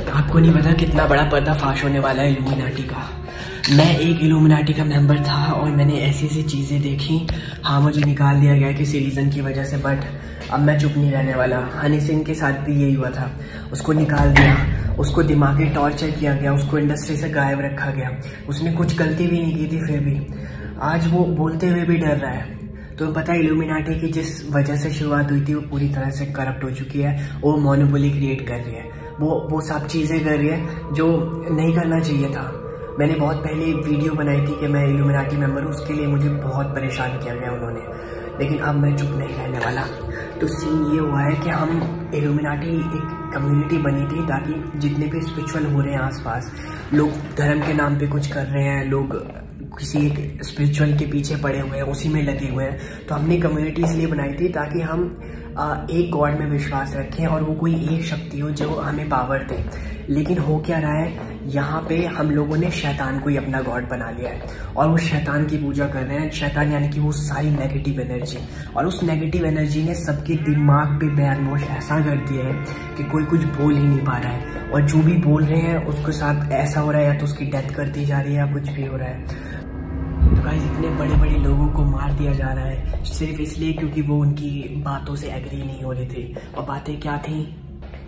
आपको नहीं पता कितना बड़ा पर्दाफाश होने वाला है इल्यूमिनाटी का। मैं एक इल्यूमिनाटी का मेंबर था और मैंने ऐसी ऐसी चीज़ें देखी। हाँ, मुझे निकाल दिया गया किसी रीज़न की वजह से, बट अब मैं चुप नहीं रहने वाला। हनी सिंह के साथ भी यही हुआ था, उसको निकाल दिया, उसको दिमागी टॉर्चर किया गया, उसको इंडस्ट्री से गायब रखा गया। उसने कुछ गलती भी नहीं की थी, फिर भी आज वो बोलते हुए भी डर रहा है। तो पता है इल्यूमिनाटी की जिस वजह से शुरुआत हुई थी वो पूरी तरह से करप्ट हो चुकी है। वो मोनोपोली क्रिएट कर रही है, वो सब चीज़ें कर रही है जो नहीं करना चाहिए था। मैंने बहुत पहले वीडियो बनाई थी कि मैं इल्यूमिनाटी मेंबर हूँ, उसके लिए मुझे बहुत परेशान किया गया उन्होंने, लेकिन अब मैं चुप नहीं रहने वाला। तो सीन ये हुआ है कि हम इल्यूमिनाटी एक कम्युनिटी बनी थी ताकि जितने भी स्पिरिचुअल हो रहे हैं आसपास, लोग धर्म के नाम पे कुछ कर रहे हैं, लोग किसी एक स्पिरिचुअल के पीछे पड़े हुए हैं, उसी में लगे हुए हैं, तो हमने कम्युनिटी इसलिए बनाई थी ताकि हम एक गॉड में विश्वास रखें और वो कोई एक शक्ति हो जो हमें पावर दे। लेकिन हो क्या रहा है, यहाँ पे हम लोगों ने शैतान को ही अपना गॉड बना लिया है और वो शैतान की पूजा कर रहे हैं। शैतान यानी कि वो सारी नेगेटिव एनर्जी, और उस नेगेटिव एनर्जी ने सबके दिमाग पे बैनवॉश ऐसा कर दिया है कि कोई कुछ बोल ही नहीं पा रहा है, और जो भी बोल रहे हैं उसके साथ ऐसा हो रहा है या तो उसकी डेथ कर दी जा रही है या कुछ भी हो रहा है। तो गाइस, इतने बड़े बड़े लोगों को मार दिया जा रहा है सिर्फ इसलिए क्योंकि वो उनकी बातों से एग्री नहीं हो रहे थे। और बातें क्या थी,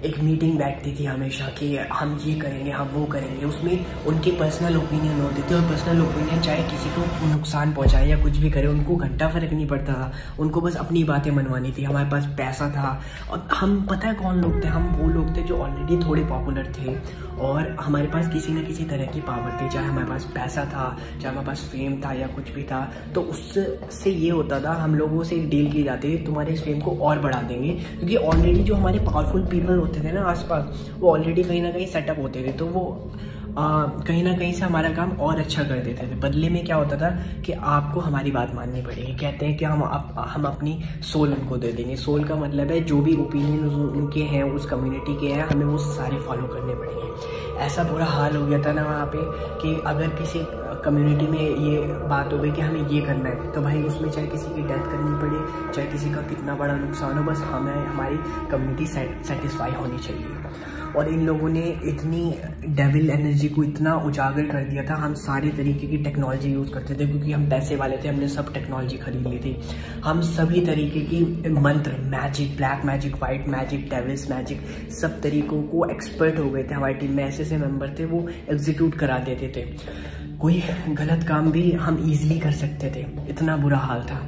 एक मीटिंग बैठती थी हमेशा कि हम ये करेंगे, हम वो करेंगे। उसमें उनके पर्सनल ओपिनियन होते थे, और पर्सनल ओपिनियन चाहे किसी को नुकसान पहुंचाए या कुछ भी करे, उनको घंटा फर्क नहीं पड़ता था। उनको बस अपनी बातें मनवानी थी। हमारे पास पैसा था और हम, पता है कौन लोग थे, हम वो लोग थे जो ऑलरेडी थोड़े पॉपुलर थे और हमारे पास किसी न किसी तरह की पावर थी। चाहे हमारे पास पैसा था, चाहे हमारे पास फेम था या कुछ भी था, तो उससे ये होता था, हम लोगों से एक डील की जाती थी, तुम्हारे इस फेम को और बढ़ा देंगे, क्योंकि ऑलरेडी जो हमारे पावरफुल पीपल होते थे ना आसपास, वो ऑलरेडी कहीं ना कहीं सेटअप होते थे, तो वो कहीं ना कहीं से हमारा काम और अच्छा कर देते थे। बदले में क्या होता था कि आपको हमारी बात माननी पड़ेगी। कहते हैं कि हम अपनी सोल उनको दे देंगे। सोल का मतलब है जो भी ओपिनियन उनके हैं, उस कम्युनिटी के हैं, हमें वो सारे फॉलो करने पड़ेंगे। ऐसा बुरा हाल हो गया था ना वहाँ पे कि अगर किसी कम्युनिटी में ये बात हो गई कि हमें ये करना है, तो भाई उसमें चाहे किसी की डेथ करनी पड़े, चाहे किसी का कितना बड़ा नुकसान हो, बस हमें हमारी कम्युनिटी सेटिस्फाई होनी चाहिए। और इन लोगों ने इतनी डेविल एनर्जी को इतना उजागर कर दिया था। हम सारे तरीके की टेक्नोलॉजी यूज़ करते थे क्योंकि हम पैसे वाले थे, हमने सब टेक्नोलॉजी खरीद ली थी। हम सभी तरीके की मंत्र, magic, black magic, white magic, devil's magic, सब तरीकों को एक्सपर्ट हो गए थे। हमारी टीम में ऐसे ऐसे मेंबर थे वो एग्जीक्यूट करा देते थे। कोई गलत काम भी हम ईजिली कर सकते थे, इतना बुरा हाल था।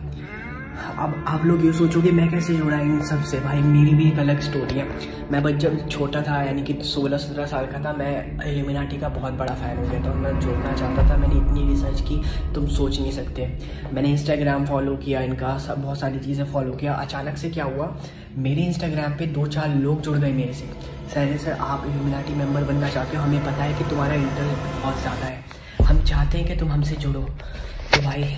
अब आप लोग ये सोचोगे मैं कैसे जुड़ा इन सब से। भाई मेरी भी एक अलग स्टोरी है। मैं बस जब छोटा था, यानी कि 16-17 साल का था, मैं इल्यूमिनाटी का बहुत बड़ा फ़ैन हो गया था और मैं जुड़ना चाहता था। मैंने इतनी रिसर्च की तुम सोच नहीं सकते। मैंने इंस्टाग्राम फॉलो किया, इनका सब बहुत सारी चीज़ें फॉलो किया। अचानक से क्या हुआ, मेरे इंस्टाग्राम पे 2-4 लोग जुड़ गए मेरे से। सर आप इल्यूमिनाटी मेंबर बनना चाहते हो, हमें पता है कि तुम्हारा इंटरेस्ट बहुत ज़्यादा है, हम चाहते हैं कि तुम हमसे जुड़ो। तो भाई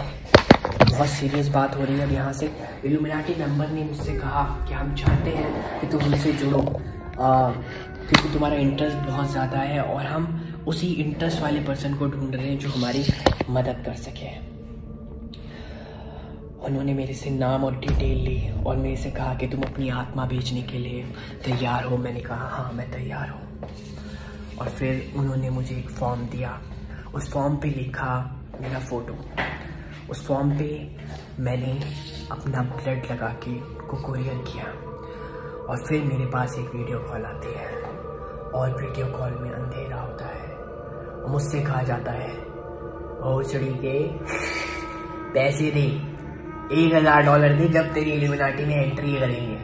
बहुत सीरियस बात हो रही है अब यहाँ से। इल्यूमिनाटी मेंबर ने मुझसे कहा कि हम चाहते हैं कि तुम हमसे जुड़ो क्योंकि तुम्हारा इंटरेस्ट बहुत ज़्यादा है और हम उसी इंटरेस्ट वाले पर्सन को ढूंढ रहे हैं जो हमारी मदद कर सके। उन्होंने मेरे से नाम और डिटेल ली और मेरे से कहा कि तुम अपनी आत्मा बेचने के लिए तैयार हो। मैंने कहा हाँ मैं तैयार हूँ। और फिर उन्होंने मुझे एक फॉर्म दिया, उस फॉर्म पे लिखा मेरा फ़ोटो। उस फॉर्म पे मैंने अपना ब्लड लगा के उनको कुरियर किया और फिर मेरे पास एक वीडियो कॉल आती है और वीडियो कॉल में अंधेरा होता है और मुझसे कहा जाता है भोसड़ी के पैसे दे, $1000 दे जब तेरी इल्यूमिनाटी में एंट्री करेंगे।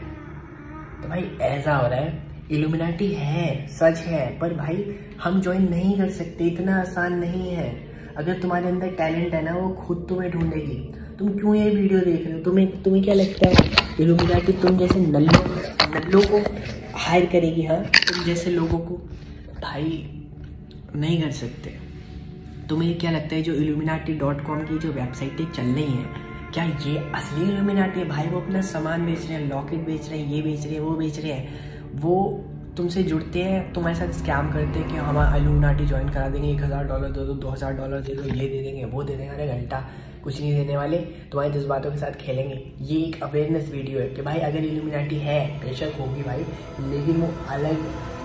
तो भाई ऐसा हो रहा है, इल्यूमिनाटी है, सच है, पर भाई हम ज्वाइन नहीं कर सकते, इतना आसान नहीं है। अगर तुम्हारे अंदर टैलेंट है ना, वो खुद तुम्हें ढूंढेगी। तुम क्यों ये वीडियो देख रहे हो? तुम्हें क्या लगता है इल्यूमिनाटी तुम जैसे नल्लों को हायर करेगी? हाँ, तुम जैसे लोगों को भाई नहीं कर सकते। तुम्हें क्या लगता है जो illuminati.com की जो वेबसाइटें चल रही हैं, क्या ये असली इल्यूमिनाटी है? भाई वो अपना सामान बेच रहे हैं, लॉकेट बेच रहे हैं, ये बेच रहे हैं, वो बेच रहे हैं। वो तुमसे जुड़ते हैं, तुम्हारे साथ स्कैम करते हैं कि हमारा इल्यूमिनाटी ज्वाइन करा देंगे, $1000 दे दो, $2000 दे दो, ये दे देंगे, वो दे देंगे। अरे घंटा कुछ नहीं देने वाले, तुम्हारे जज्बातों के साथ खेलेंगे। ये एक अवेयरनेस वीडियो है कि भाई अगर इल्यूमिनाटी है, बेशक होगी भाई, लेकिन वो अलग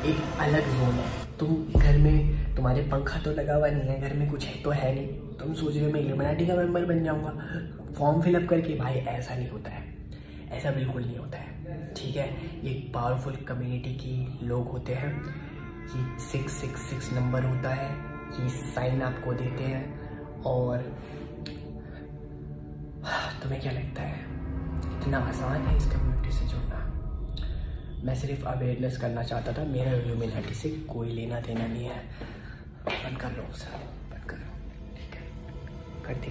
एक अलग जोन है। तुम घर में, तुम्हारे पंखा तो लगा हुआ नहीं है, घर में कुछ है तो है नहीं, तुम सोच रहे हो मैं इल्यूमिनाटी का मेंबर बन जाऊंगा फॉर्म फिलअप करके। भाई ऐसा नहीं होता है, ऐसा बिल्कुल नहीं होता है, ठीक है। ये पावरफुल कम्युनिटी की लोग होते हैं, ये 666 नंबर होता है, ये साइन आपको देते हैं। और तुम्हें क्या लगता है इतना आसान है इस कम्युनिटी से जुड़ना? मैं सिर्फ अवेयरनेस करना चाहता था, मेरा इल्यूमिनाटी से कोई लेना देना नहीं है। बंद कर लो सर, बंद करो, ठीक है, कर दी।